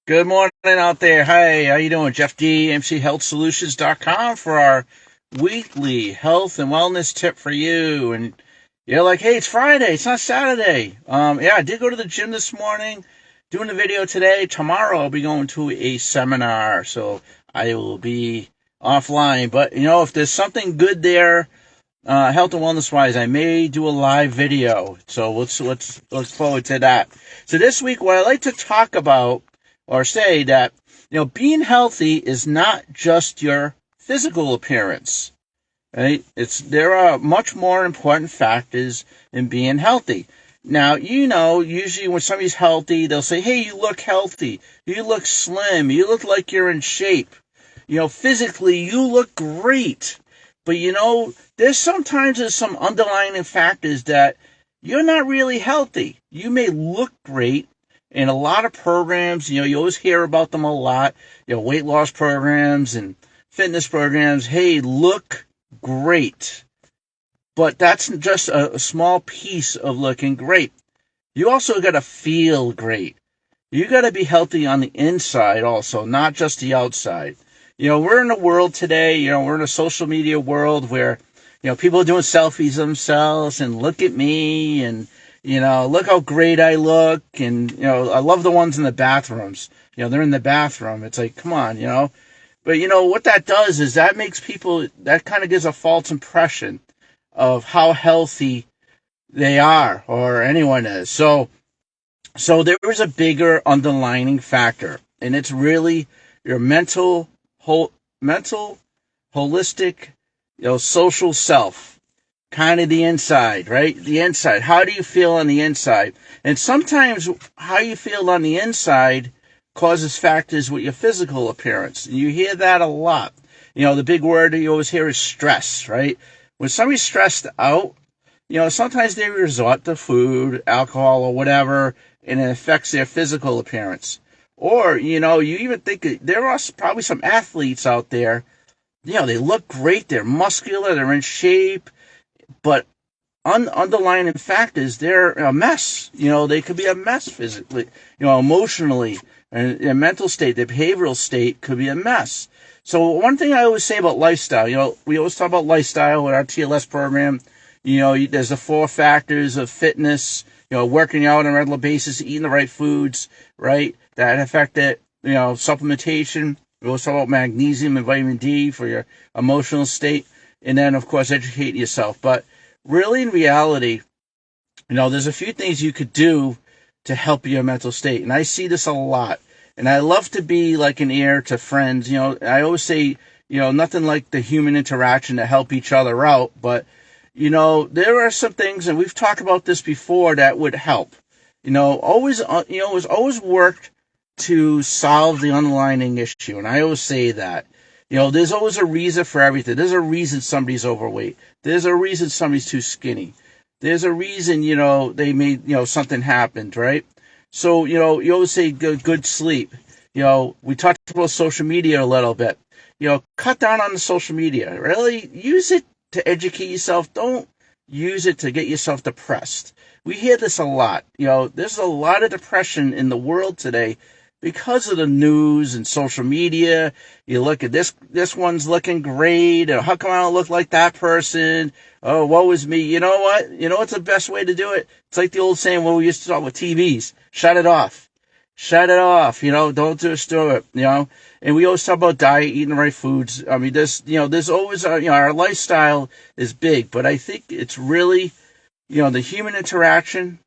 Good morning out there. Hi, how you doing? Jeff D, AIMCHealthSolutions.com for our weekly health and wellness tip for you. And you're like, hey, it's Friday. It's not Saturday. Yeah, I did go to the gym this morning, doing a video today. Tomorrow I'll be going to a seminar, so I will be offline. But if there's something good there, health and wellness wise, I may do a live video. So let's look forward to that. So this week, what I like to talk about or say that, being healthy is not just your physical appearance, right? There are much more important factors in being healthy. Now, usually when somebody's healthy, they'll say, hey, you look healthy. You look slim. You look like you're in shape. Physically, you look great. But, there's sometimes some underlying factors that you're not really healthy. You may look great. In a lot of programs, you always hear about them a lot, weight loss programs and fitness programs. Hey, look great. But that's just a small piece of looking great. You also got to feel great. You got to be healthy on the inside also, not just the outside. We're in a world today, we're in a social media world where, people are doing selfies of themselves and look at me and, look how great I look. And, I love the ones in the bathrooms. They're in the bathroom. It's like, come on, But, what that does is that makes people, that kind of gives a false impression of how healthy they are or anyone is. So there is a bigger underlying factor, and it's really your mental, holistic, social self. Kind of the inside, right? The inside. How do you feel on the inside? And sometimes how you feel on the inside causes factors with your physical appearance. You hear that a lot. The big word you always hear is stress, right? When somebody's stressed out, sometimes they resort to food, alcohol, or whatever, and it affects their physical appearance. Or, you even think there are probably some athletes out there, they look great, they're muscular, they're in shape, but underlying fact is they're a mess. They could be a mess physically, emotionally, and their mental state, their behavioral state could be a mess. So one thing I always say about lifestyle, we always talk about lifestyle with our TLS program. There's the 4 factors of fitness, working out on a regular basis, eating the right foods, right? That affect it. Supplementation. We always talk about magnesium and vitamin D for your emotional state. And then, of course, educate yourself. But really, in reality, there's a few things you could do to help your mental state. And I see this a lot. And I love to be like an ear to friends. I always say, nothing like the human interaction to help each other out. But, there are some things, and we've talked about this before, that would help. It's always worked to solve the underlying issue. And I always say that. There's always a reason for everything. There's a reason somebody's overweight. There's a reason somebody's too skinny. There's a reason, they made, something happened, right? So, you always say good sleep. We talked about social media a little bit. Cut down on the social media. Really use it to educate yourself. Don't use it to get yourself depressed. We hear this a lot. There's a lot of depression in the world today because of the news and social media. You look at this one's looking great. Or how come I don't look like that person? Oh, woe is me. You know what? What's the best way to do it? It's like the old saying when we used to talk with TVs. Shut it off. Shut it off. Don't disturb it, And we always talk about diet, eating the right foods. I mean, there's always, our lifestyle is big, but I think it's really, the human interaction,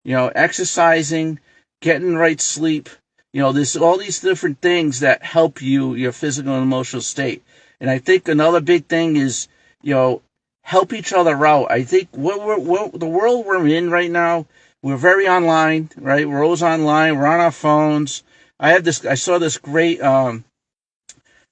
exercising, getting the right sleep. There's all these different things that help your physical and emotional state. And I think another big thing is, help each other out. I think the world we're in right now, we're very online, right? We're always online. We're on our phones. I saw this great,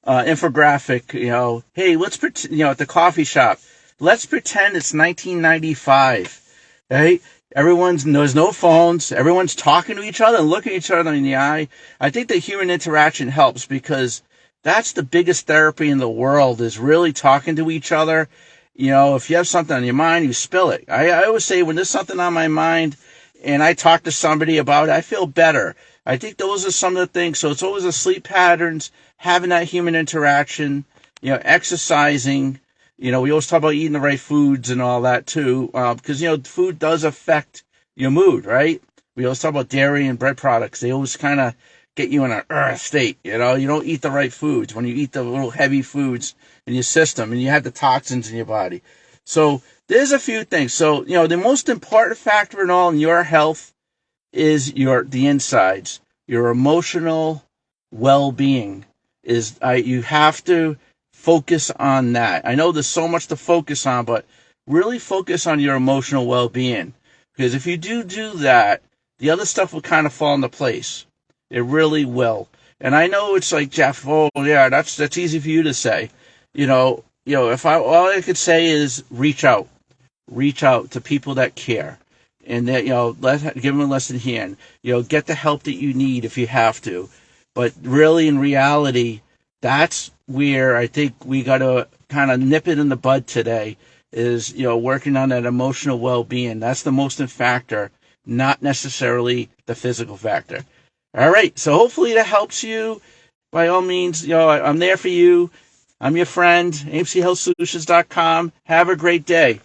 infographic, hey, let's pretend, at the coffee shop, let's pretend it's 1995, right? There's no phones. Everyone's talking to each other and looking at each other in the eye. I think the human interaction helps because that's the biggest therapy in the world is really talking to each other. If you have something on your mind, you spill it. I always say when there's something on my mind and I talk to somebody about it, I feel better. I think those are some of the things. So it's always the sleep patterns, having that human interaction, exercising. We always talk about eating the right foods and all that too, because food does affect your mood, right? We always talk about dairy and bread products. They always kind of get you in an state. You don't eat the right foods when you eat the little heavy foods in your system, and you have the toxins in your body. So there's a few things. So the most important factor in all in your health is the insides. Your emotional well-being is you have to focus on that. I know there's so much to focus on, but really focus on your emotional well-being, because if you do that, the other stuff will kind of fall into place. It really will. And I know it's like, Jeff, oh yeah, that's easy for you to say. If all I could say is reach out to people that care, and that give them a lesson hand. Get the help that you need if you have to. But really, in reality, that's where I think we got to kind of nip it in the bud today. Is working on that emotional well-being. That's the most important factor, not necessarily the physical factor. All right, so hopefully that helps you. By all means, I'm there for you. I'm your friend, AIMCHealthSolutions.com. Have a great day.